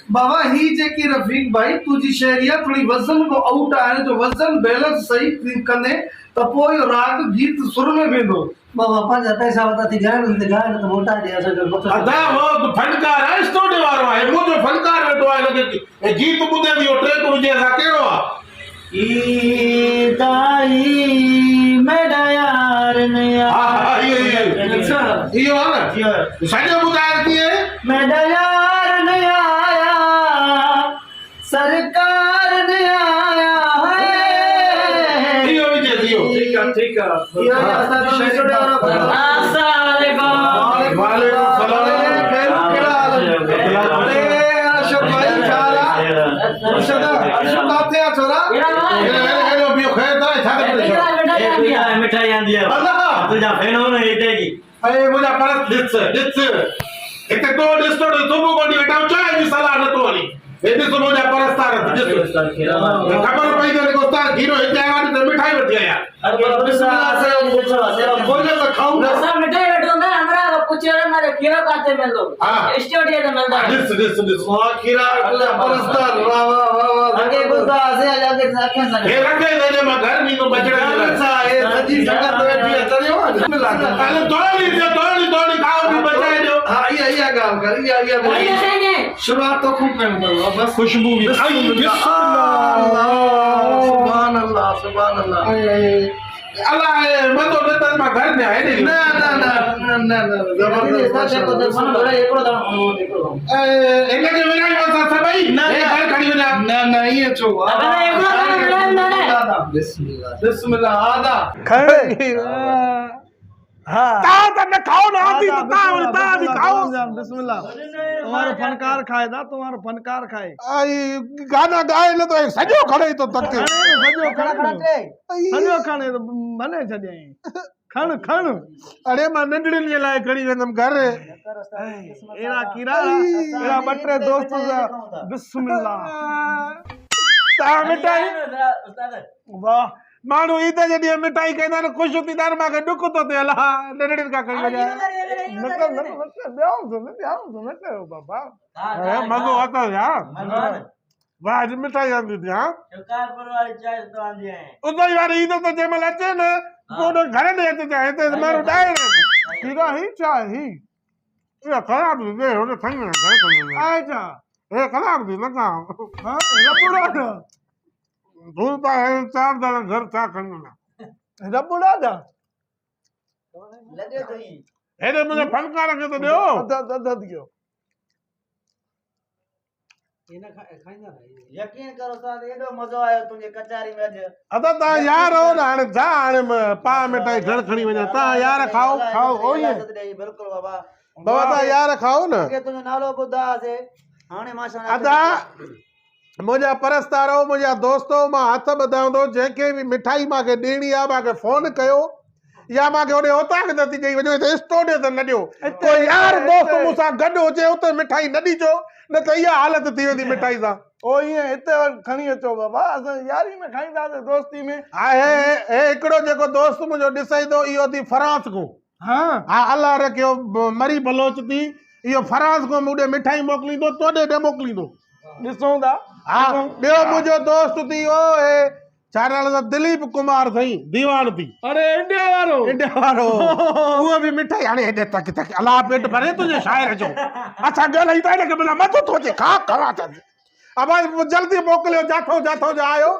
बाबा ही जेकी रफीक भाई तुझी शहरिया थोड़ी वजन को आउट आए जो वजन बैलेंस सही कंदे त पोइ इहो राग गीत सुर में वेंदो। बाबा पंहिंजा पैसा वता थी ॻाइण त मोटा ॾे असांजो अदा वो तो फनकार है स्टूडियो वारो है मुझे फनकार वेठो आहे लगे गीत ॿुधे थी ओ ट्रैक हुजे असां कहिड़ो आहे ई ताई मेरा यार नया हा अच्छा इहो आहे न सॼो ॿुधाए कीअं मेरा यार नया आया सरकार ने आया है इहो विझे इहो ठीक है इहो असांजो स्टूडियो वारो अस्सलाम वालेकुम वालेकुम सलाम अरे अरशद भाई क्या हाल है अरशद अरशद काथे आ छोरा हेलो बियो खैर था छा करे मिठाई आंदी है तुझा फैन हो ना एटेगी अरे मुझा परत दिस हिते तो ॾिस तो सुबुह कोनी वेठा चांहि जी सलाह नथो हली हेॾे तो मुझा परस्तार ॾिस ख़बर पई त उस्ताद हीरो हिते आया त मिठाई वठी आया बिस्मिल्लाह से बोले तो खाऊं ना सब मिठाई बैठो ना हमरा पूछे रे मारे खीरा काते मिलदो हां स्टूडियो ते मिलदा दिस वाह खीरा तुझा परस्तार वाह वाह वाह आगे बुदा से आगे साखे सा हे रखे दे मैं घर नहीं तो बचड़ा अच्छा ये सजी संगत बैठी है चलियो बिस्मिल्लाह अरे दौड़ी खाओ भी बचाए दो हां ये गाल कर ये नहीं शुरुआत तो खूब करूंगा बस खुशबू भी सुभान अल्लाह सुभान अल्लाह अल्लाह मतो देता मैं घर में है नहीं ना जबरदस्त को तो मन भरा एकड़ो दाणो एकड़ो इनके विना बस सभई ये घर खड़ी हो जा ना ये छो अबे एकड़ो दाणो बिस्मिल्लाह बिस्मिल्लाह आदा खड़े हाँ ताओ तने खाओ ना आती तो ताओ भी खाओ बिस्मिल्लाह तुम्हारो फनकार खाए था तुम्हारो फनकार खाए आई गाना गाए न तो सजो खड़े तो तक सजो खड़ा खड़ा खड़े टे सजो खाने तो मने छॾियईं खण खण अरे मां नंढड़िन जे लाइ खड़ी वेंदम घर एड़ा कीड़ा एड़ा बटरे दोस्त बिस्मिल्लाह ता मिठाई वाह माण्हू ईद जॾहिं मिठाई खाईंदा आहिनि ख़ुशि थींदा आहिनि मूंखे ॾुख थो थिए अलाह नंढड़ियुनि खां खणी वञा न कयो बाबा मज़ो अथव यार वाह अॼु मिठाई आंदी थी हा शिकारपुर वाली चाय तो आंदी है उतां वारी ईद त जंहिं महिल अचे न पोइ घर ॾे अचे चाहे हिते माण्हू ॾाहे कीड़ा ही चाहे ही इहा ख़राब थी थिए हुन खणी वञा घर खणी वञा आहे छा हे ख़राब थी न खाओ हा रबुड़ा था दूर था चार दाना घर छा खणी वञा रबुड़ा था लगे तो ही हेॾे मुंहिंजे फनकार खे त ॾियो अध कयो यकीन करो साथ एडो मजो आयो तुझे कचारी में अज अदा तव्हां यार हो न हाणे छा हाणे पा मिठाई घर खणी वञा तव्हां यार खाओ खाओ ओ ई बिल्कुल बाबा बाबा तव्हां यार खाओ न के तुझो नालो ॿुधा से हाणे माशाल्लाह अदा मुंहिंजा परस्तारो मुंहिंजा दोस्तो मां हथ ॿधायां थो जंहिंखे बि मिठाई मूंखे ॾियणी आहे मूंखे फोन कयो या मूंखे होॾे उतां नथी चई वञो हिते स्टूडियो ते न ॾियो कोई यार दोस्त मूंसां गॾु हुजे उते मिठाई न ॾिजो न त इहा हालत थी वेंदी मिठाई सां ओ ईअं हिते खणी अचो बाबा असां यारी में खाईंदासीं दोस्ती में हे हिकिड़ो जेको दोस्त मुंहिंजो ॾिसई थो इहो थी फरांस को हाँ हा अलाह रखियो मरी बलोच थी इहो फरांस को मूं ॾे मिठाई मोकिलींदो तोॾे ॾे मोकिलींदो ॾिसूं था हा ॿियो मुंहिंजो दोस्त थी छा नालो अथसि दिलीप कुमार साईं दीवान थी अरे इंडिया वारो इंडिया वारो उहो बि मिठाई हाणे हेॾे तक तक अलाह पेट भरे तुंहिंजे शाइर जो असां ॻाल्हाई था हिनखे भला मथो थो अचे खा खवा था अब जल्दी मोकिलियो जाथो जा आयो